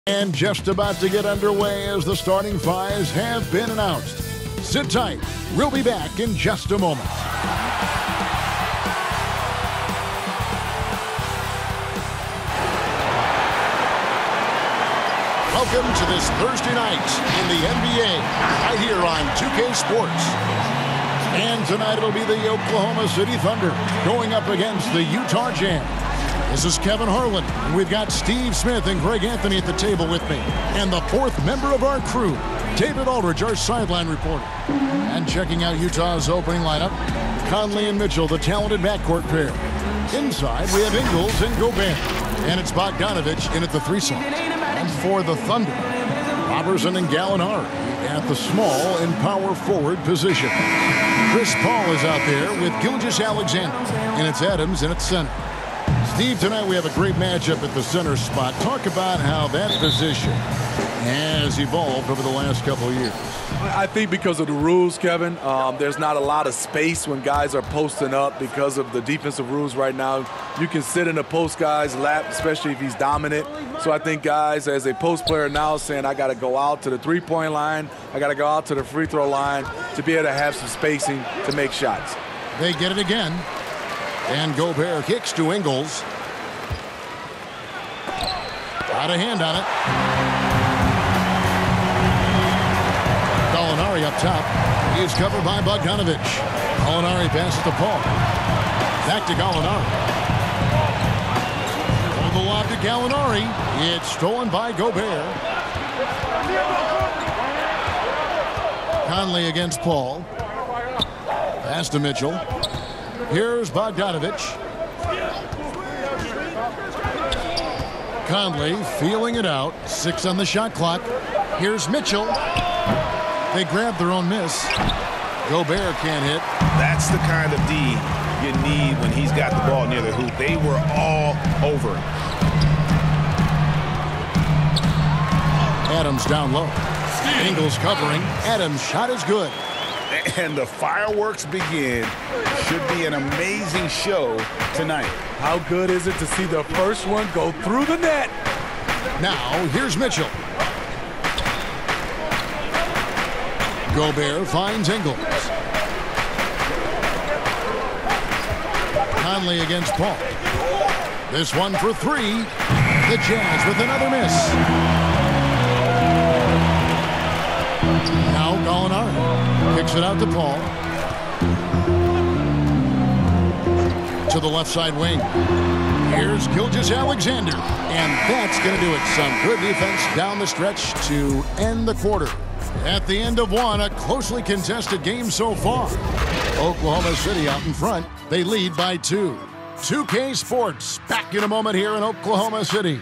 And just about to get underway as the starting fives have been announced. Sit tight. We'll be back in just a moment. Welcome to this Thursday night in the NBA, right here on 2K Sports. And tonight it'll be the Oklahoma City Thunder going up against the Utah Jazz. This is Kevin Harlan, and we've got Steve Smith and Greg Anthony at the table with me. And the fourth member of our crew, David Aldridge, our sideline reporter. And checking out Utah's opening lineup, Conley and Mitchell, the talented backcourt pair. Inside, we have Ingles and Gobert. And it's Bogdanovich in at the threesome. And for the Thunder, Robertson and Gallinari at the small and power forward position. Chris Paul is out there with Gilgeous-Alexander. And it's Adams in at center. Steve, tonight we have a great matchup at the center spot. Talk about how that position has evolved over the last couple of years. I think because of the rules, Kevin, there's not a lot of space when guys are posting up because of the defensive rules right now. You can sit in a post guy's lap, especially if he's dominant. So I think guys, as a post player now, saying I got to go out to the three-point line, I got to go out to the free throw line to be able to have some spacing to make shots. They get it again. And Gobert kicks to Ingles. Out of hand on it. Gallinari up top. He is covered by Bogdanovich. Gallinari passes to Paul. Back to Gallinari. Hold the lob to Gallinari. It's stolen by Gobert. Conley against Paul. Pass to Mitchell. Here's Bogdanovich. Conley feeling it out. 6 on the shot clock. Here's Mitchell. They grab their own miss. Gobert can't hit. That's the kind of D you need when he's got the ball near the hoop. They were all over him. Adams down low. Ingles covering. Adams' shot is good. And the fireworks begin. Should be an amazing show tonight. How good is it to see the first one go through the net? Now, here's Mitchell. Gobert finds Ingles. Conley against Paul. This one for 3. The Jazz with another miss. Now Gallinari kicks it out to Paul. To the left side wing. Here's Gilgeous-Alexander. And that's going to do it. Some good defense down the stretch to end the quarter. At the end of one, a closely contested game so far. Oklahoma City out in front. They lead by 2. 2K Sports back in a moment here in Oklahoma City.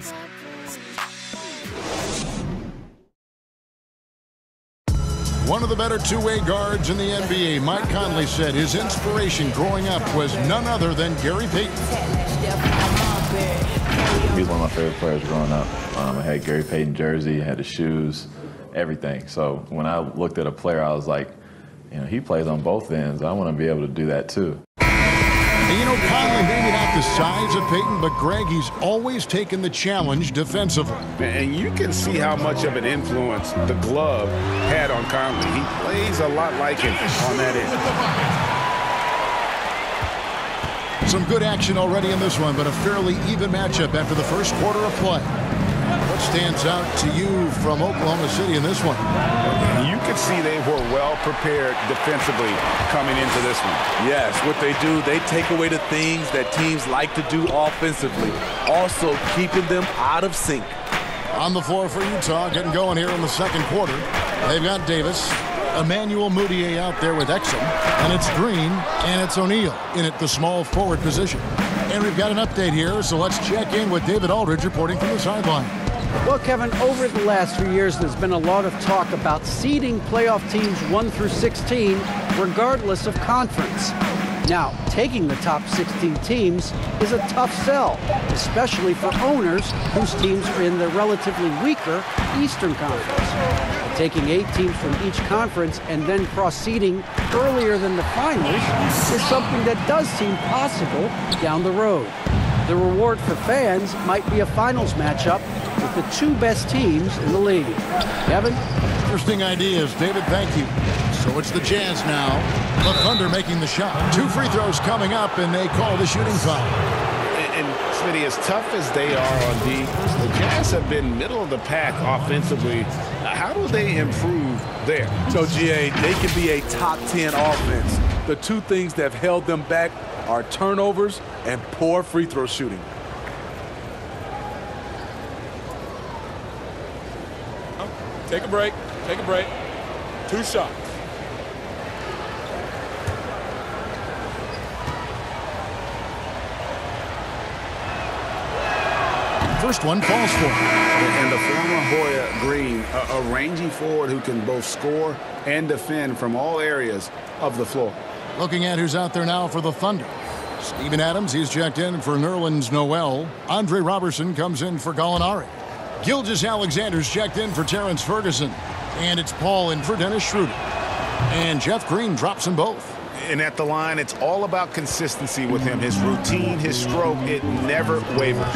One of the better two-way guards in the NBA, Mike Conley, said his inspiration growing up was none other than Gary Payton. He was one of my favorite players growing up. I had Gary Payton jersey, had the shoes, everything. So when I looked at a player, I was like, you know, he plays on both ends. I want to be able to do that too. And you know, Conley maybe not the size of Payton, but Greg, he's always taken the challenge defensively. And you can see how much of an influence the glove had on Conley. He plays a lot like him on that end. Some good action already in this one, but a fairly even matchup after the first quarter of play. What stands out to you from Oklahoma City in this one? You could see they were well prepared defensively coming into this one. Yes, what they do, they take away the things that teams like to do offensively, also keeping them out of sync. On the floor for Utah, getting going here in the second quarter. They've got Davis, Emmanuel Mudiay out there with Exum, and it's Green, and it's O'Neal in at the small forward position. And we've got an update here, so let's check in with David Aldridge reporting from the sideline. Well, Kevin, over the last few years, there's been a lot of talk about seeding playoff teams 1 through 16, regardless of conference. Now, taking the top 16 teams is a tough sell, especially for owners whose teams are in the relatively weaker Eastern Conference. Taking 8 teams from each conference and then cross-seeding earlier than the finals is something that does seem possible down the road. The reward for fans might be a finals matchup with the two best teams in the league. Kevin? Interesting ideas, David. Thank you. So it's the Jazz now. The Thunder making the shot. 2 free throws coming up, and they call the shooting foul. And Smitty, as tough as they are on D, the Jazz have been middle of the pack offensively. How do they improve there? So, GA, they can be a top 10 offense. The two things that have held them back are turnovers and poor free throw shooting. Take a break. Take a break. 2 shots. First one falls for him. And the former Hoya Green, a rangy forward who can both score and defend from all areas of the floor. Looking at who's out there now for the Thunder. Steven Adams, he's checked in for Nerlens Noel. Andre Robertson comes in for Gallinari. Gilgeous-Alexander's checked in for Terrence Ferguson. And it's Paul in for Dennis Schroeder. And Jeff Green drops them both. And at the line, it's all about consistency with him. His routine, his stroke, it never wavers.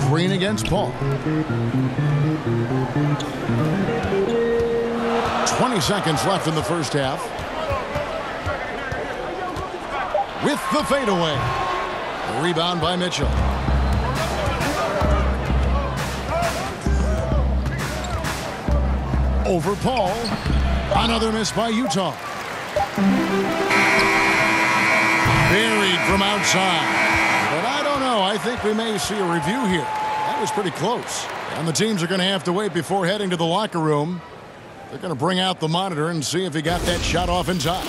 Green against Paul. 20 seconds left in the first half. With the fadeaway. Rebound by Mitchell. Over Paul. Another miss by Utah. Buried from outside. But I don't know. I think we may see a review here. That was pretty close. And the teams are going to have to wait before heading to the locker room. They're going to bring out the monitor and see if he got that shot off in time.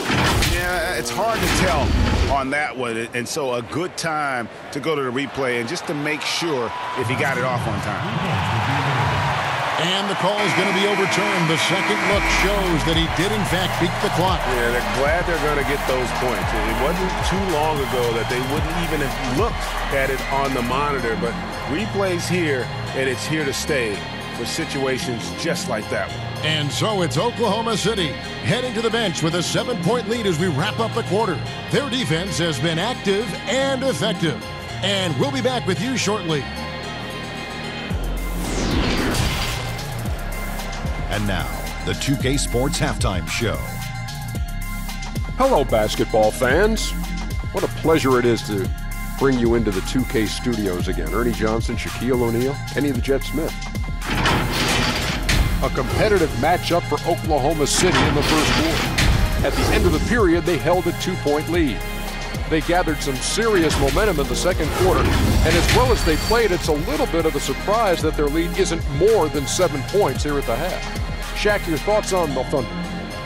Yeah, it's hard to tell on that one. And so a good time to go to the replay and just to make sure if he got it off on time. And the call is going to be overturned. The second look shows that he did, in fact, beat the clock. Yeah, they're glad they're going to get those points. It wasn't too long ago that they wouldn't even have looked at it on the monitor. But replays here, and it's here to stay for situations just like that one. And so it's Oklahoma City heading to the bench with a 7-point lead as we wrap up the quarter. Their defense has been active and effective. And we'll be back with you shortly. And now, the 2K Sports Halftime Show. Hello, basketball fans. What a pleasure it is to bring you into the 2K studios again. Ernie Johnson, Shaquille O'Neal, Kenny the Jet Smith. A competitive matchup for Oklahoma City in the first quarter. At the end of the period, they held a 2-point lead. They gathered some serious momentum in the second quarter, and as well as they played, it's a little bit of a surprise that their lead isn't more than 7 points here at the half. Shaq, your thoughts on the Thunder?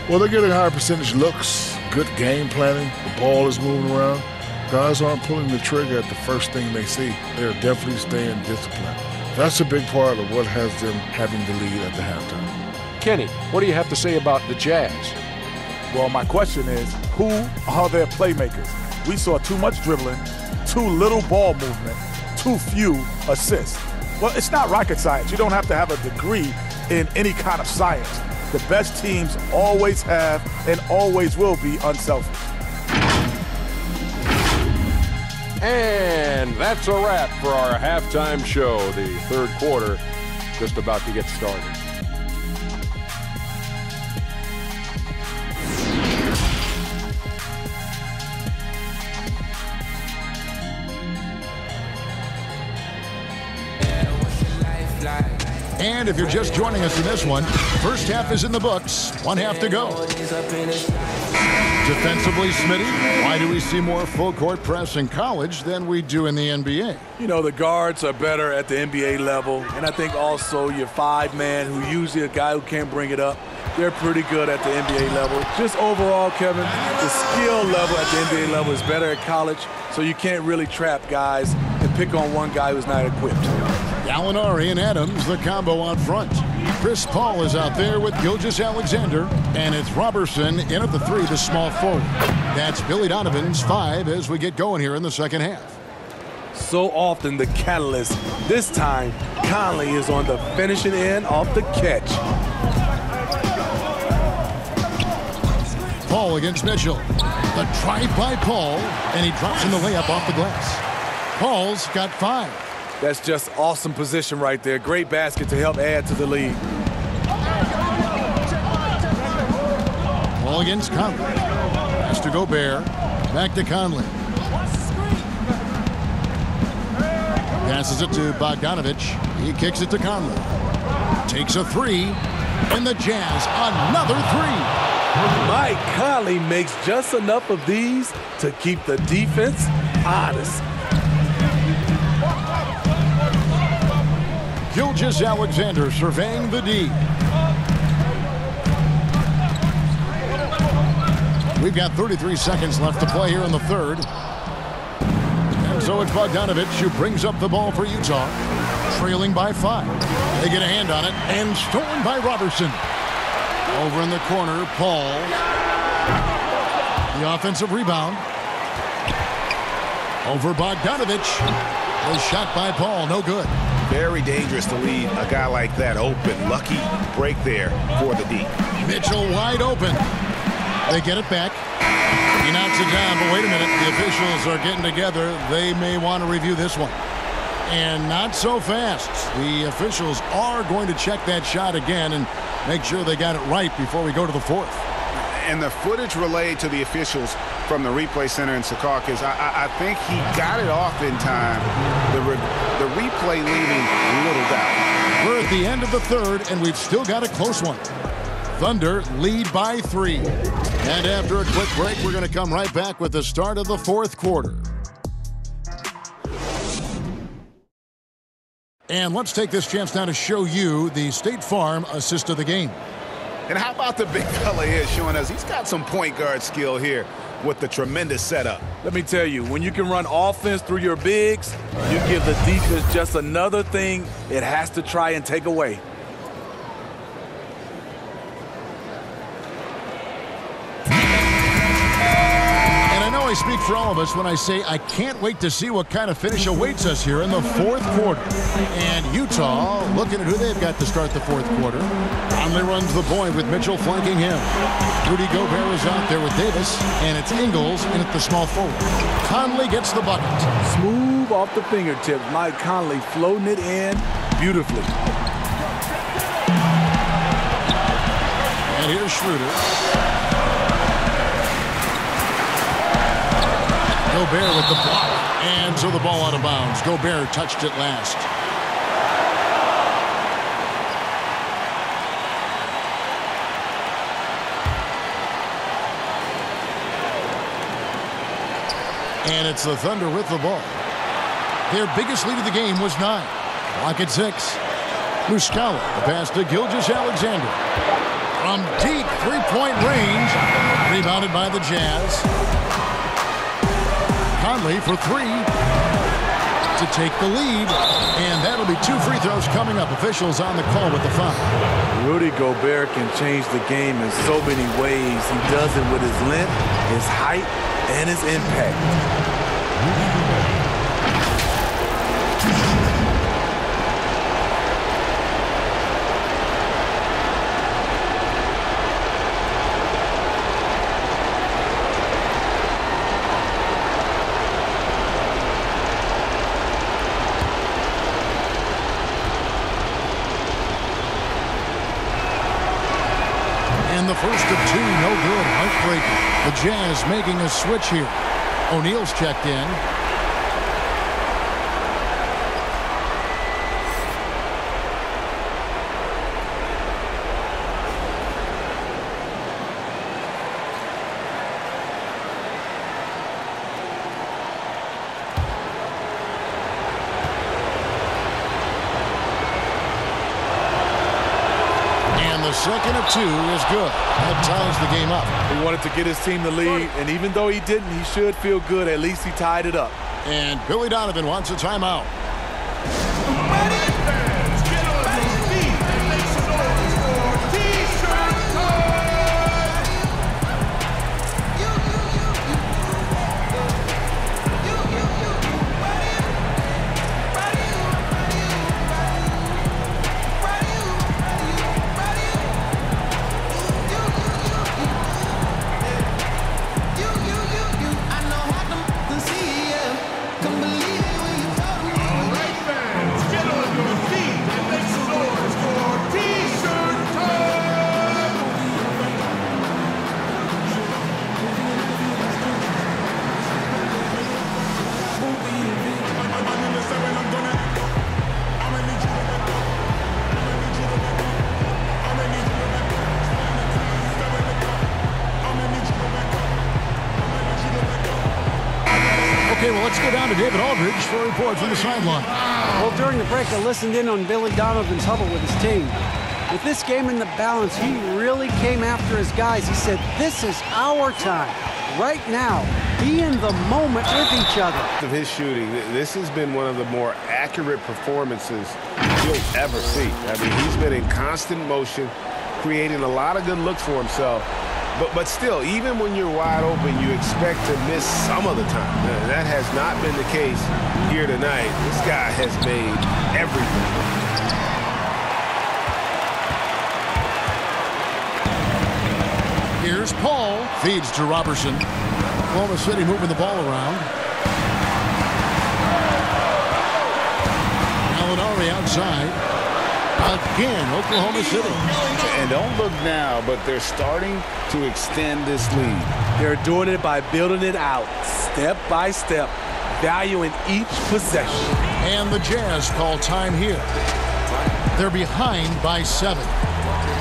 Well, they're getting higher percentage looks, good game planning, the ball is moving around. Guys aren't pulling the trigger at the first thing they see. They're definitely staying disciplined. That's a big part of what has them having the lead at the halftime. Kenny, what do you have to say about the Jazz? Well, my question is, who are their playmakers? We saw too much dribbling, too little ball movement, too few assists. Well, it's not rocket science. You don't have to have a degree in any kind of science. The best teams always have and always will be unselfish. And that's a wrap for our halftime show. The third quarter just about to get started. And if you're just joining us in this one, first half is in the books, one half to go. Defensively, Smitty, why do we see more full-court press in college than we do in the NBA? You know, the guards are better at the NBA level, and I think also your 5-man, who usually a guy who can't bring it up, they're pretty good at the NBA level. Just overall, Kevin, the skill level at the NBA level is better at college, so you can't really trap guys and pick on one guy who's not equipped. Gallinari and Adams, the combo out front. Chris Paul is out there with Gilgeous-Alexander, and it's Robertson in at the 3, the small forward. That's Billy Donovan's 5 as we get going here in the second half. So often the catalyst. This time, Conley is on the finishing end off the catch. Paul against Mitchell. The drive by Paul, and he drops in the layup off the glass. Paul's got 5. That's just awesome position right there. Great basket to help add to the lead. Ball against Conley. Has to Gobert. Back to Conley. Passes it to Bogdanovich. He kicks it to Conley. Takes a 3. And the Jazz, another 3. Mike Conley makes just enough of these to keep the defense honest. Gilgeous-Alexander surveying the D. We've got 33 seconds left to play here in the third. And so it's Bogdanovich who brings up the ball for Utah, trailing by 5. They get a hand on it, and stolen by Robertson. Over in the corner, Paul. The offensive rebound. Over Bogdanovich. The shot by Paul, no good. Very dangerous to leave a guy like that open. Lucky break there for the D. Mitchell wide open. They get it back. He knocks it down, but wait a minute. The officials are getting together. They may want to review this one. And not so fast. The officials are going to check that shot again and make sure they got it right before we go to the fourth. And the footage relayed to the officials from the replay center in Secaucus, I think he got it off in time. The replay leaving little doubt. We're at the end of the third, and we've still got a close one. Thunder lead by 3. And after a quick break, we're going to come right back with the start of the fourth quarter. And let's take this chance now to show you the State Farm assist of the game. And how about the big fella here showing us he's got some point guard skill here with the tremendous setup. Let me tell you, when you can run offense through your bigs, you give the defense just another thing it has to try and take away. I speak for all of us when I say I can't wait to see what kind of finish awaits us here in the fourth quarter. And Utah looking at who they've got to start the fourth quarter. Conley runs the point with Mitchell flanking him. Rudy Gobert is out there with Davis, and it's Ingles in at the small forward. Conley gets the bucket. Smooth off the fingertips. Mike Conley floating it in beautifully. And here's Schroeder. Gobert with the block, and so the ball out of bounds. Gobert touched it last. And it's the Thunder with the ball. Their biggest lead of the game was 9. Clock at 6. Muscala, the pass to Gilgeous-Alexander. From deep three-point range, rebounded by the Jazz. Conley for 3 to take the lead, and that'll be 2 free throws coming up. Officials on the call with the foul. Rudy Gobert can change the game in so many ways. He does it with his length, his height, and his impact. The first of 2, no good. Heartbreaking. The Jazz making a switch here. O'Neal's checked in. Second of 2 is good. That ties the game up. He wanted to get his team the lead, and even though he didn't, he should feel good. At least he tied it up. And Billy Donovan wants a timeout. to David Aldridge for a report from the sideline. Well, during the break, I listened in on Billy Donovan's huddle with his team. With this game in the balance, he really came after his guys. He said, this is our time. Right now, be in the moment with each other. Of his shooting, this has been one of the more accurate performances you'll ever see. I mean, he's been in constant motion, creating a lot of good looks for himself. But still, even when you're wide open, you expect to miss some of the time. That has not been the case here tonight. This guy has made everything. Here's Paul. Feeds to Robertson. Oklahoma City moving the ball around. Gallinari outside. Again, Oklahoma City. And don't look now, but they're starting to extend this lead. They're doing it by building it out, step by step, valuing each possession. And the Jazz call time here. They're behind by 7.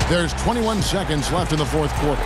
There's 21 seconds left in the fourth quarter.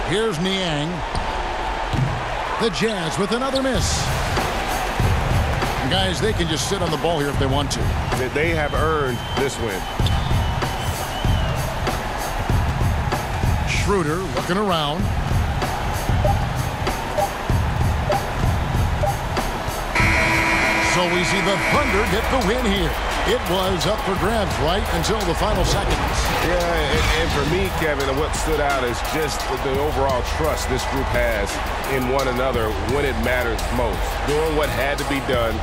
Here's Niang. The Jazz with another miss. And guys, they can just sit on the ball here if they want to. They have earned this win. Schroeder looking around. So we see the Thunder get the win here. It was up for grabs right until the final seconds. Yeah, and for me, Kevin, what stood out is just the overall trust this group has in one another when it matters most. Doing what had to be done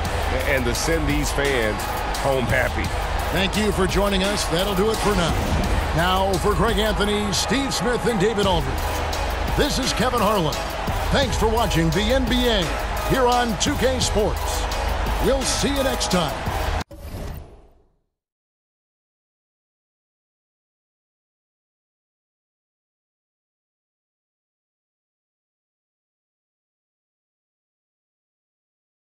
and to send these fans home happy. Thank you for joining us. That'll do it for now. Now for Greg Anthony, Steve Smith, and David Aldridge. This is Kevin Harlan. Thanks for watching the NBA here on 2K Sports. We'll see you next time.